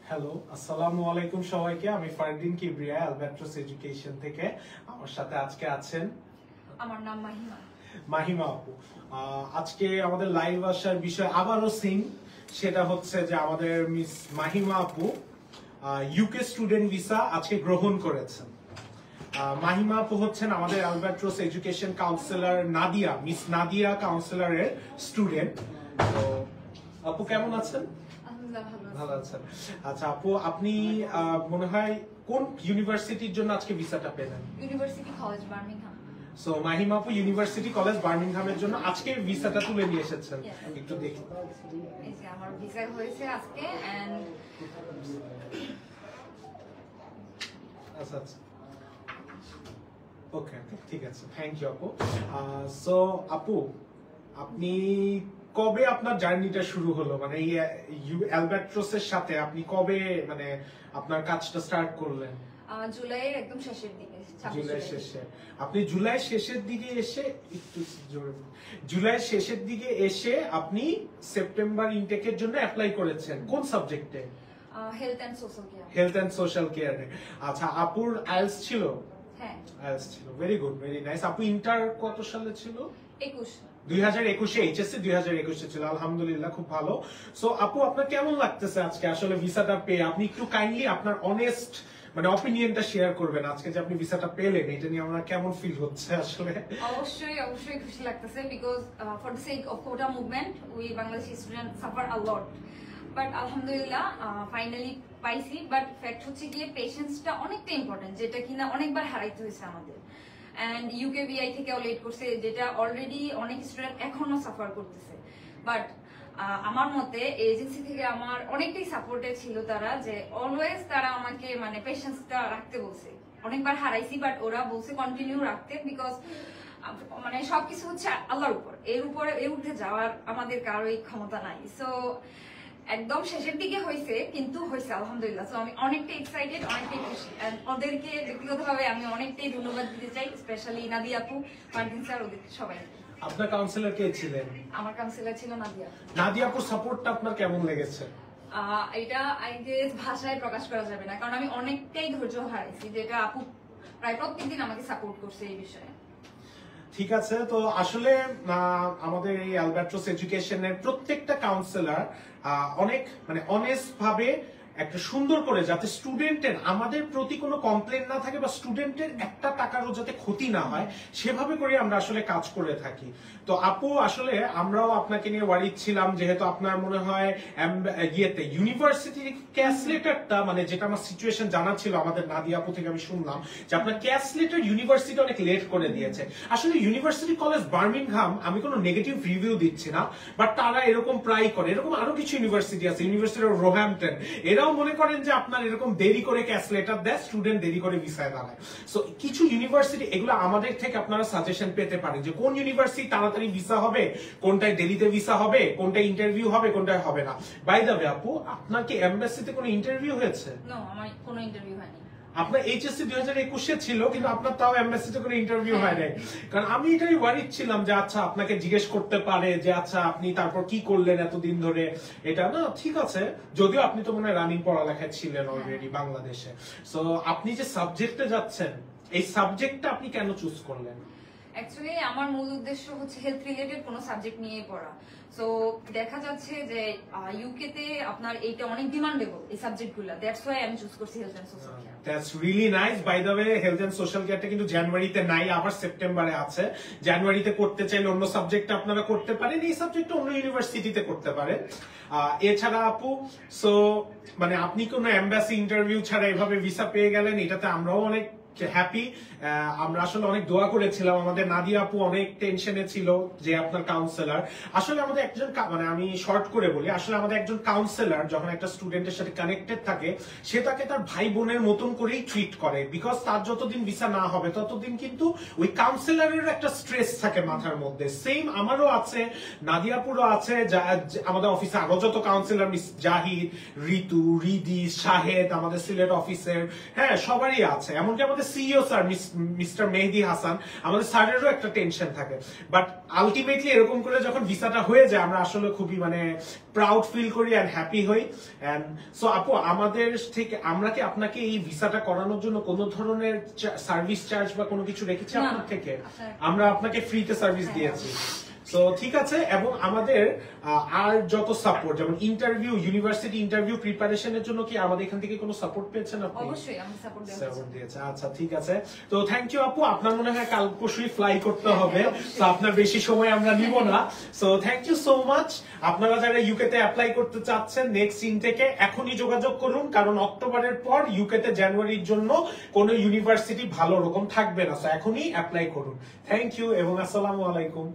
Hello, আসসালামু আলাইকুম সবাইকে। আমি ফারদিন কিবরিয়া, অ্যালবাট্রস এডুকেশন থেকে। আমার সাথে আজকে আছেন, আমার নাম মাহিমা। মাহিমা আপু। আজকে আমাদের লাইভ আসার বিষয় আবারও সেম, সেটা হচ্ছে যে আমাদের মিস মাহিমা আপু ইউকে স্টুডেন্ট ভিসা আজকে গ্রহণ করেছেন। মাহিমা আপু হচ্ছেন আমাদের Albatross education councillor Nadia, miss Nadia কাউন্সিলরের স্টুডেন্ট। তো আপু কেমন আছেন? ভালো আছেন। আচ্ছা আপু, আপনি মনে হয় কোন ইউনিভার্সিটির জন্য আজকে ভিসাটা পেলেন? University college Birmingham. So Mahima আপু ইউনিভার্সিটি কলেজ বার্মিংহামের জন্য আজকে ভিসাটা তুলে নিয়ে এসেছেন। একটু দেখি। এই যে আমার ভিসা হয়েছে আজকে এন্ড আচ্ছা আচ্ছা, ওকে ঠিক আছে, থ্যাংক ইউ আপু। সো আপু, আপনি কবে আপনার জার্নিটা শুরু হলো, মানে এই অ্যালবাট্রসের সাথে আপনি কবে মানে আপনার কাজটা স্টার্ট করলেন? জুলাইয়ের একদম শেষের দিকে। জুলাই শেষে আপনি জুলাই শেষের দিকে এসে একটু জোরে জুলাই শেষের দিকে এসে আপনি সেপ্টেম্বর ইনটেকের জন্য অ্যাপ্লাই করেছেন। কোন সাবজেক্টে? Health and social care. Health and social কেয়ারে। আচ্ছা, আপুর আইএলটিএস ছিল? হ্যাঁ, আইএলটিএস ছিল। Very good, very nice. আপু ইন্টার কত সালে ছিল? 2021 এইচএসসি 2021 ছিল। আলহামদুলিল্লাহ, খুব ভালো। সো আপু, আপনার কেমন লাগতেছে আজকে আসলে ভিসাটা পেয়ে? আপনি একটু কাইন্ডলি আপনার অনেস্ট মানে অপিনিয়নটা শেয়ার করবেন আজকে যে আপনি ভিসাটা পেলেন, এটা নিয়ে আমার কেমন ফিল হচ্ছে আসলে? অবশ্যই খুশি লাগতেছে because for the sake of quota movement we Bangladeshi student suffer a lot, but আলহামদুলিল্লাহ ফাইনালি পাইছি। বাট ফ্যাক্ট হচ্ছে গিয়ে পেশেন্সটা অনেকটা ইম্পর্টেন্ট, যেটা কিনা অনেকবার হারাইতে হয়েছে আমাদের। এন্ড ইউকেবিআই থেকেও লেট করছে, যেটা অলরেডি অনেক স্টুডেন্ট এখনো সাফার করতেছে। বাট আমার মতে এজেন্সি থেকে আমার অনেকটাই সাপোর্টে ছিল তারা, যে অলওয়েজ তারা আমাকে মানে পেশেন্সটা রাখতে বলছে। অনেকবার হারাইছি বাট ওরা বলছে কন্টিনিউ রাখতে, বিকজ মানে সবকিছু হচ্ছে আল্লাহর উপর, এর উঠে যাওয়ার আমাদের কারোই ক্ষমতা নাই। সো একদম শেষের দিকে হয়েছে, কিন্তু হয়েছে আলহামদুলিল্লাহ। সো আমি অনেকটাই এক্সাইটেড, অনেকটাই খুশি। ওদেরকে ব্যক্তিগতভাবে আমি অনেকটাই ধন্যবাদ দিতে চাই, স্পেশালি নাদিয়া আপু, ফারদিন স্যার, ওদের সবাই। আপনার কাউন্সিলর কে ছিলেন? আমার কাউন্সিলর ছিল নাদিয়া। নাদিয়া আপুর সাপোর্টটা আপনার কেমন লেগেছে? এটা আই গেস ভাষায় প্রকাশ করা যাবে না, কারণ আমি অনেকটাই ধৈর্য হারাইছি, যেটা আপু প্রায় প্রত্যেকদিন আমাকে সাপোর্ট করছে এই বিষয়ে। ঠিক আছে। তো আসলে আমাদের এই অ্যালবাট্রস এডুকেশনের প্রত্যেকটা কাউন্সিলর অনেক মানে অনেস্ট ভাবে একটা সুন্দর করে, যাতে স্টুডেন্টের আমাদের প্রতি কোনো কমপ্লেন না থাকে বা স্টুডেন্টের একটা টাকারও যাতে ক্ষতি না হয়, সেভাবে করে আমরা আসলে কাজ করে থাকি। তো আপু, আসলে আমরাও আপনাকে নিয়ে ওয়ারিড ছিলাম, যেহেতু আপনার মনে হয় ইউনিভার্সিটির ক্যাশ লেটারটা, মানে যেটা আমার সিচুয়েশন জানা ছিল আমাদের নাদিয়া আপু থেকে আমি শুনলাম যে আপনার ক্যাশ লেটার ইউনিভার্সিটি অনেক লেট করে দিয়েছে। আসলে ইউনিভার্সিটি কলেজ বার্মিংহাম, আমি কোনো নেগেটিভ রিভিউ দিচ্ছি না, বাট তারা এরকম প্রায় করে। এরকম আরো কিছু ইউনিভার্সিটি আছে, ইউনিভার্সিটি অফ রোহ্যাম্পটন, এরাও মনে করেন যে আপনার এরকম দেরি করে ক্যাশ লেটার দেয়, স্টুডেন্ট দেরি করে ভিসায় দাঁড়ায়। সো কিছু ইউনিভার্সিটি এগুলো আমাদের থেকে আপনারা সাজেশন পেতে পারেন যে কোন ইউনিভার্সিটি তাড়াতাড়ি ভিসা হবে, কোনটায় দেরিতে ভিসা হবে, কোনটায় ইন্টারভিউ হবে, কোনটায় হবে না। বাই দ্য ওয়ে আপু, আপনার কি এমবাসিতে কোনো ইন্টারভিউ হয়েছে? নো, আমার কোনো ইন্টারভিউ হয়নি। আপনার এইচএসসি 2021 ছিল, কিন্তু আপনার তাও এমবাসিতে কোনো ইন্টারভিউ হয় নাই। কারণ আমি এটাই ওয়ারিড ছিলাম যে আচ্ছা আপনাকে জিজ্ঞেস করতে পারে যে আচ্ছা আপনি তারপর কি করলেন এতদিন ধরে। এটা না, ঠিক আছে, যদিও আপনি তো মনে হয় রানিং পড়ালেখায় ছিলেন অলরেডি বাংলাদেশে। সো আপনি যে সাবজেক্টে যাচ্ছেন, এই সাবজেক্টটা আপনি কেন চুজ করলেন? অ্যাকচুয়ালি আমার মূল উদ্দেশ্য হচ্ছে হেলথ রিলেটেড কোনো সাবজেক্ট নিয়ে পড়া। সো দেখা যাচ্ছে যে ইউকে তে আপনার এইটা অনেক ডিমান্ডেবল, এই সাবজেক্টগুলো। দ্যাটস ওয়াই আমি চুজ করছি health and social care. That's really nice. By the way, health and social কেয়ারটা কিন্তু জানুয়ারিতে নাই, আবার সেপ্টেম্বরে আছে। জানুয়ারিতে করতে চাইলে অন্য সাবজেক্টটা আপনারা করতে পারেন, এই সাবজেক্টটা অন্য ইউনিভার্সিটিতে করতে পারেন। এছাড়া আপু, সো মানে আপনি কোনো এমবাসি ইন্টারভিউ ছাড়া এভাবে ভিসা পেয়ে গেলেন, এটাতে আমরাও অনেক হ্যাপি। আমরা আসলে অনেক দোয়া করেছিলাম, আমাদের নাদিয়া আপু অনেক টেনশনে ছিল যে আপনার কাউন্সিলর। আসলে আমাদের একজন মানে আমি শর্ট করে বলি, আসলে আমাদের একজন কাউন্সিলর যখন একটা স্টুডেন্টের সাথে কানেক্টেড থাকে, সে তাকে তার ভাই বোনের মতন করেই ট্রিট করে, বিকজ তার যতদিন ভিসা না হবে ততদিন কিন্তু ওই কাউন্সিলরের একটা স্ট্রেস থাকে মাথার মধ্যে। সেম আমারও আছে, নাদিয়াপুরও আছে, আমাদের অফিসে আরো যত কাউন্সিলর, মিস জাহিদ, ঋতু, রিদি, শাহেদ, আমাদের সিলেট অফিসের, হ্যাঁ সবারই আছে। এমনকি আমাদের আমাদের CEO sir mister Mehedi Hasan, আমাদের স্যারেরও একটা টেনশন থাকে, বাট আলটিমেটলি এরকম করে যখন ভিসাটা হয়ে যায় আমরা আসলে খুবই মানে প্রাউড ফিল করি এন্ড হ্যাপি হই। এন্ড সো আপু আমাদের থেকে আমরা কি আপনাকে এই ভিসাটা করানোর জন্য কোনো ধরনের সার্ভিস চার্জ বা কোনো কিছু রেখেছি না, আপনার থেকে? আপনার- আমরা আপনাকে ফ্রিতে সার্ভিস হ্যাঁ, দিয়েছি। সো ঠিক আছে, এবং আমাদের আর যত সাপোর্ট যেমন ইন্টারভিউ, ইউনিভার্সিটি ইন্টারভিউ প্রিপারেশনের জন্য কি আমাদের এখান থেকে কোনো সাপোর্ট পেয়েছেন আপনি? অবশ্যই আমি সাপোর্ট দেব। সাপোর্ট দিয়েছে, আচ্ছা ঠিক আছে। তো থ্যাংক ইউ আপু, আপনার মনে হয় কাল পরশুই ফ্লাই করতে হবে, তো আপনার বেশি সময় আমরা নিব না। So thank you so much. আপনারা যারা ইউকে তে অ্যাপ্লাই করতে চাচ্ছেন নেক্সট ইনটেকে এখনই যোগাযোগ করুন, কারণ অক্টোবরের পর ইউকে তে জানুয়ারির জন্য কোনো ইউনিভার্সিটি ভালো রকম থাকবে না, সো এখনই অ্যাপ্লাই করুন। থ্যাংক ইউ এবং আসসালামু আলাইকুম।